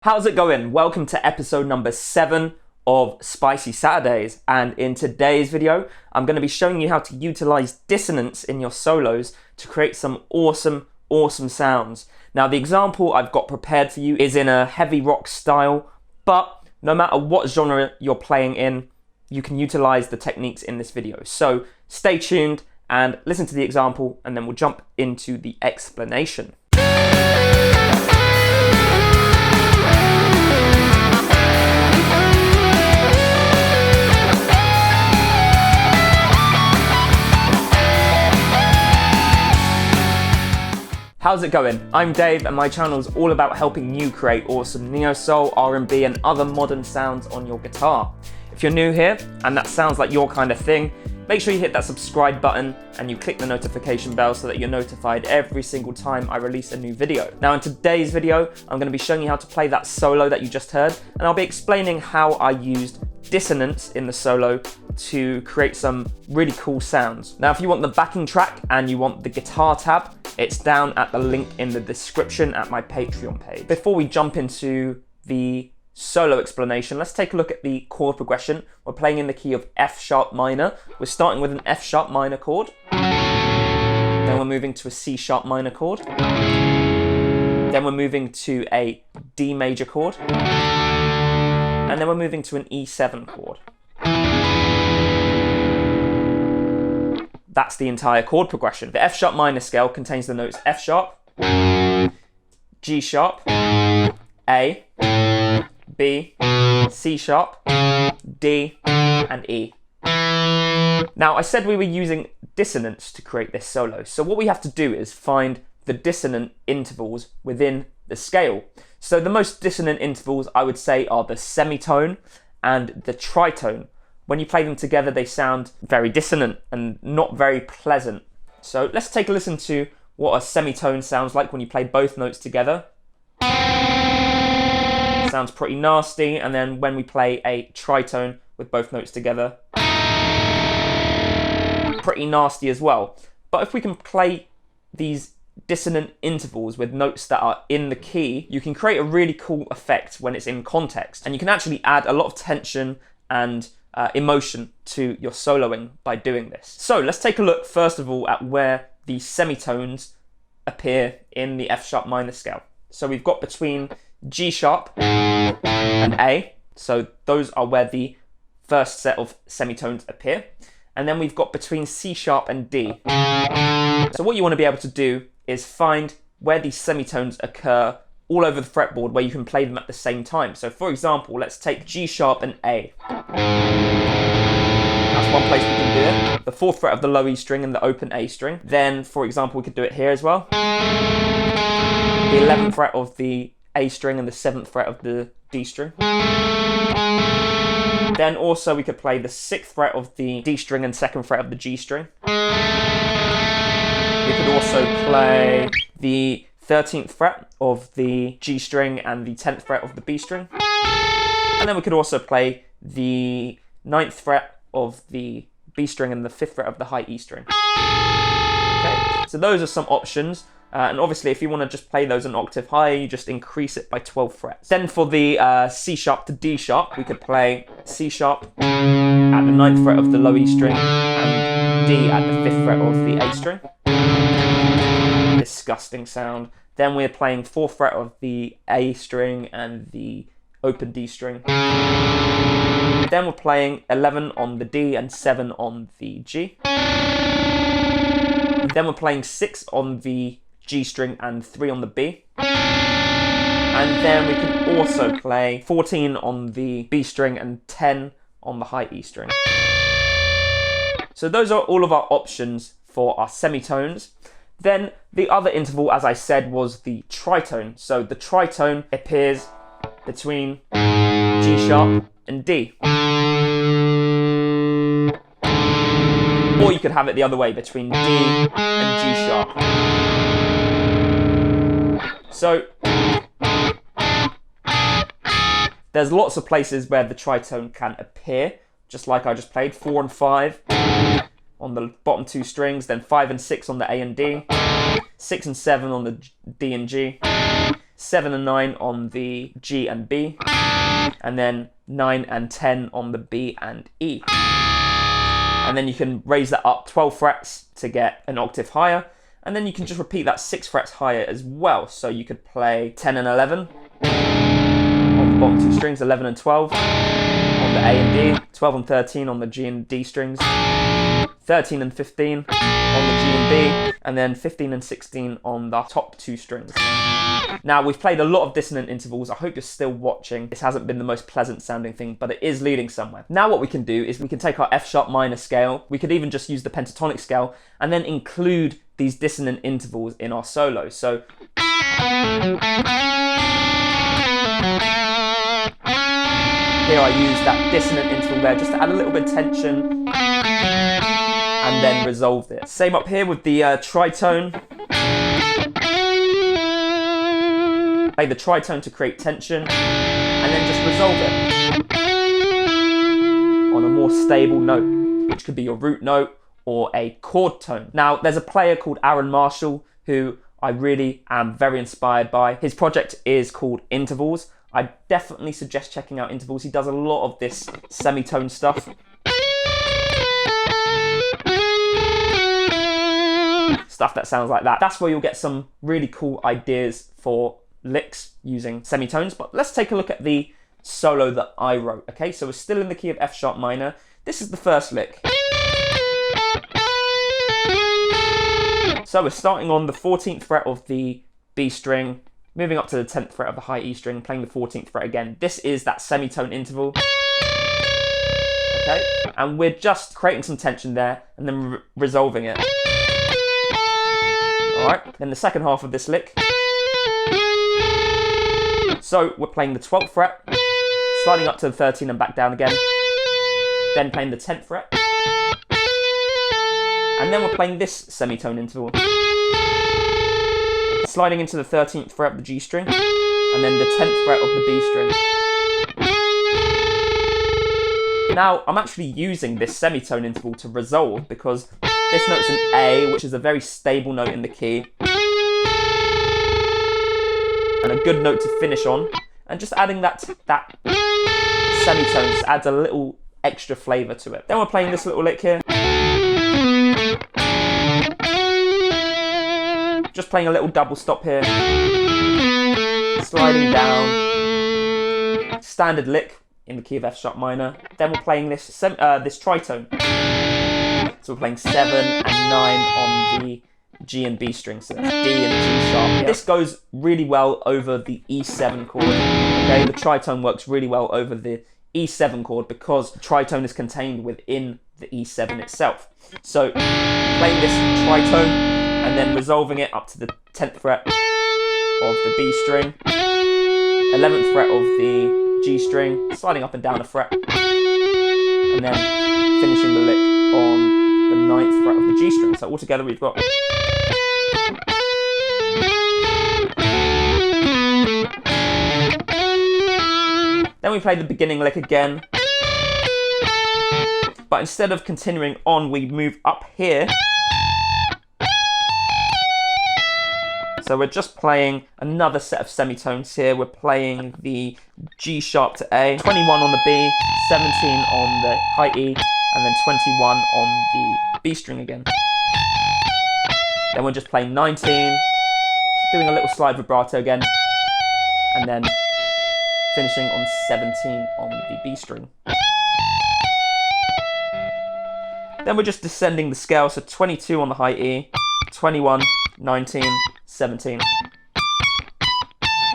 How's it going? Welcome to episode number 7 of Spicy Saturdays, and in today's video I'm going to be showing you how to utilize dissonance in your solos to create some awesome sounds. Now the example I've got prepared for you is in a heavy rock style, but no matter what genre you're playing in, you can utilize the techniques in this video. So stay tuned and listen to the example, and then we'll jump into the explanation. How's it going? I'm Dave, and my channel is all about helping you create awesome neo-soul, R&B and other modern sounds on your guitar. If you're new here and that sounds like your kind of thing, make sure you hit that subscribe button and you click the notification bell so that you're notified every single time I release a new video. Now in today's video, I'm going to be showing you how to play that solo that you just heard, and I'll be explaining how I used dissonance in the solo to create some really cool sounds. Now if you want the backing track and you want the guitar tab, it's down at the link in the description at my Patreon page. Before we jump into the solo explanation, let's take a look at the chord progression. We're playing in the key of F sharp minor. We're starting with an F sharp minor chord. Then we're moving to a C sharp minor chord. Then we're moving to a D major chord. And then we're moving to an E7 chord. That's the entire chord progression. The F sharp minor scale contains the notes F sharp, G sharp, A, B, C sharp, D, and E. Now I said we were using dissonance to create this solo, so what we have to do is find the dissonant intervals within the scale. So the most dissonant intervals I would say are the semitone and the tritone. When you play them together, they sound very dissonant and not very pleasant. So let's take a listen to what a semitone sounds like when you play both notes together. Sounds pretty nasty. And then when we play a tritone with both notes together, pretty nasty as well. But if we can play these dissonant intervals with notes that are in the key, you can create a really cool effect when it's in context. And you can actually add a lot of tension and emotion to your soloing by doing this. So let's take a look first of all at where the semitones appear in the F sharp minor scale. So we've got between G sharp and A, so those are where the first set of semitones appear. And then we've got between C sharp and D. So what you want to be able to do is find where these semitones occur all over the fretboard where you can play them at the same time. So for example, let's take G sharp and A. That's one place we can do it. The 4th fret of the low E string and the open A string. Then for example, we could do it here as well. The 11th fret of the A string and the 7th fret of the D string. Then also we could play the 6th fret of the D string and 2nd fret of the G string. We could also play the 13th fret of the G string and the 10th fret of the B string. And then we could also play the 9th fret of the B string and the 5th fret of the high E string. Okay, so those are some options. And obviously if you want to just play those an octave higher, you just increase it by 12 frets. Then for the C sharp to D sharp, we could play C sharp at the 9th fret of the low E string and D at the 5th fret of the A string. Disgusting sound. Then we're playing 4th fret of the A string and the open D string. Then we're playing 11 on the D and 7 on the G. Then we're playing 6 on the G string and 3 on the B. And then we can also play 14 on the B string and 10 on the high E string. So those are all of our options for our semitones. Then the other interval, as I said, was the tritone. So the tritone appears between G sharp and D. Or you could have it the other way, between D and G sharp. So there's lots of places where the tritone can appear, just like I just played, 4 and 5 on the bottom 2 strings, then 5 and 6 on the A and D, 6 and 7 on the D and G, 7 and 9 on the G and B, and then 9 and 10 on the B and E. And then you can raise that up 12 frets to get an octave higher, and then you can just repeat that 6 frets higher as well. So you could play 10 and 11 on the bottom 2 strings, 11 and 12 on the A and D, 12 and 13 on the G and D strings, 13 and 15 on the G and B, and then 15 and 16 on the top 2 strings. Now, we've played a lot of dissonant intervals. I hope you're still watching. This hasn't been the most pleasant sounding thing, but it is leading somewhere. Now what we can do is we can take our F sharp minor scale, we could even just use the pentatonic scale, and then include these dissonant intervals in our solo. So here I use that dissonant interval there just to add a little bit of tension and then resolve it. Same up here with the tritone. Play the tritone to create tension and then just resolve it on a more stable note, which could be your root note or a chord tone. Now, there's a player called Aaron Marshall who I really am very inspired by. His project is called Intervals. I definitely suggest checking out Intervals. He does a lot of this semitone stuff. Stuff that sounds like that. That's where you'll get some really cool ideas for licks using semitones. But let's take a look at the solo that I wrote. Okay, so we're still in the key of F sharp minor. This is the first lick. So we're starting on the 14th fret of the B string, moving up to the 10th fret of the high E string, playing the 14th fret again. This is that semitone interval. Okay, and we're just creating some tension there and then resolving it. Alright, then the second half of this lick. So we're playing the 12th fret, sliding up to the 13 and back down again, then playing the 10th fret, and then we're playing this semitone interval, sliding into the 13th fret of the G string, and then the 10th fret of the B string. Now, I'm actually using this semitone interval to resolve because this note's an A, which is a very stable note in the key, and a good note to finish on, and just adding that semitone just adds a little extra flavour to it. Then we're playing this little lick here. Just playing a little double stop here, sliding down, standard lick in the key of F sharp minor. Then we're playing this tritone. So we're playing 7 and 9 on the G and B strings, so that's D and G sharp. Yeah. This goes really well over the E7 chord. Okay, the tritone works really well over the E7 chord because tritone is contained within the E7 itself. So playing this tritone and then resolving it up to the 10th fret of the B string, 11th fret of the G string, sliding up and down a fret, and then finishing the lick on the 9th fret of the G string. So altogether we've got then we play the beginning lick again, but instead of continuing on, we move up here. So we're just playing another set of semitones here. We're playing the G sharp to A, 21 on the B, 17 on the high E, and then 21 on the B string again. Then we're just playing 19, doing a little slide vibrato again, and then finishing on 17 on the B string. Then we're just descending the scale, so 22 on the high E, 21, 19, 17.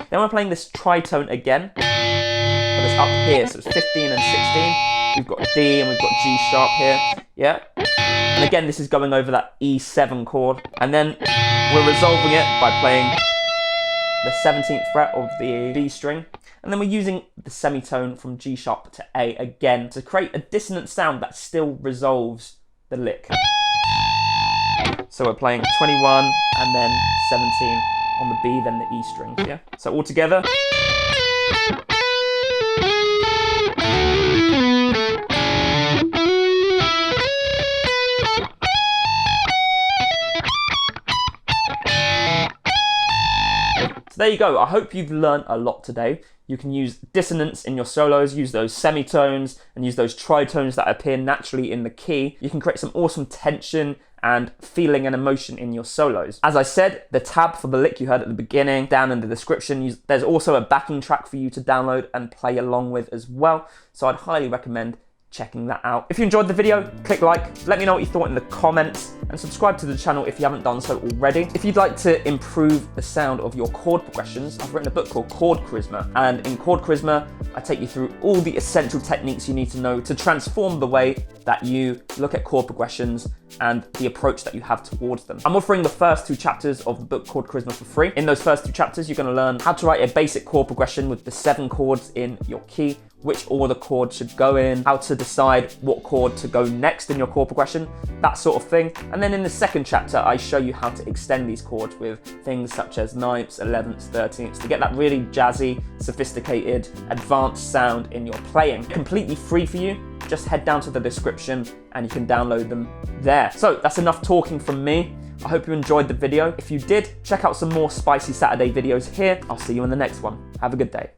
Then we're playing this tritone again, but it's up here, so it's 15 and 16. We've got D and we've got G sharp here, yeah? And again, this is going over that E7 chord. And then we're resolving it by playing the 17th fret of the B string. And then we're using the semitone from G sharp to A again to create a dissonant sound that still resolves the lick. So we're playing 21 and then 17 on the B, then the E strings, yeah? So all together. So there there you go. I hope you've learned a lot today. You can use dissonance in your solos, use those semitones, and use those tritones that appear naturally in the key. You can create some awesome tension and feeling and emotion in your solos. As I said, the tab for the lick you heard at the beginning, down in the description, there's also a backing track for you to download and play along with as well. So I'd highly recommend checking that out. If you enjoyed the video, click like, let me know what you thought in the comments, and subscribe to the channel if you haven't done so already. If you'd like to improve the sound of your chord progressions, I've written a book called Chord Charisma, and in Chord Charisma, I take you through all the essential techniques you need to know to transform the way that you look at chord progressions and the approach that you have towards them. I'm offering the first 2 chapters of the book Chord Charisma for free. In those first 2 chapters, you're going to learn how to write a basic chord progression with the 7 chords in your key, which order chord should go in, how to decide what chord to go next in your chord progression, that sort of thing. And then in the second chapter, I show you how to extend these chords with things such as 9ths, 11ths, 13ths to get that really jazzy, sophisticated, advanced sound in your playing. Completely free for you. Just head down to the description and you can download them there. So that's enough talking from me. I hope you enjoyed the video. If you did, check out some more Spicy Saturday videos here. I'll see you in the next one. Have a good day.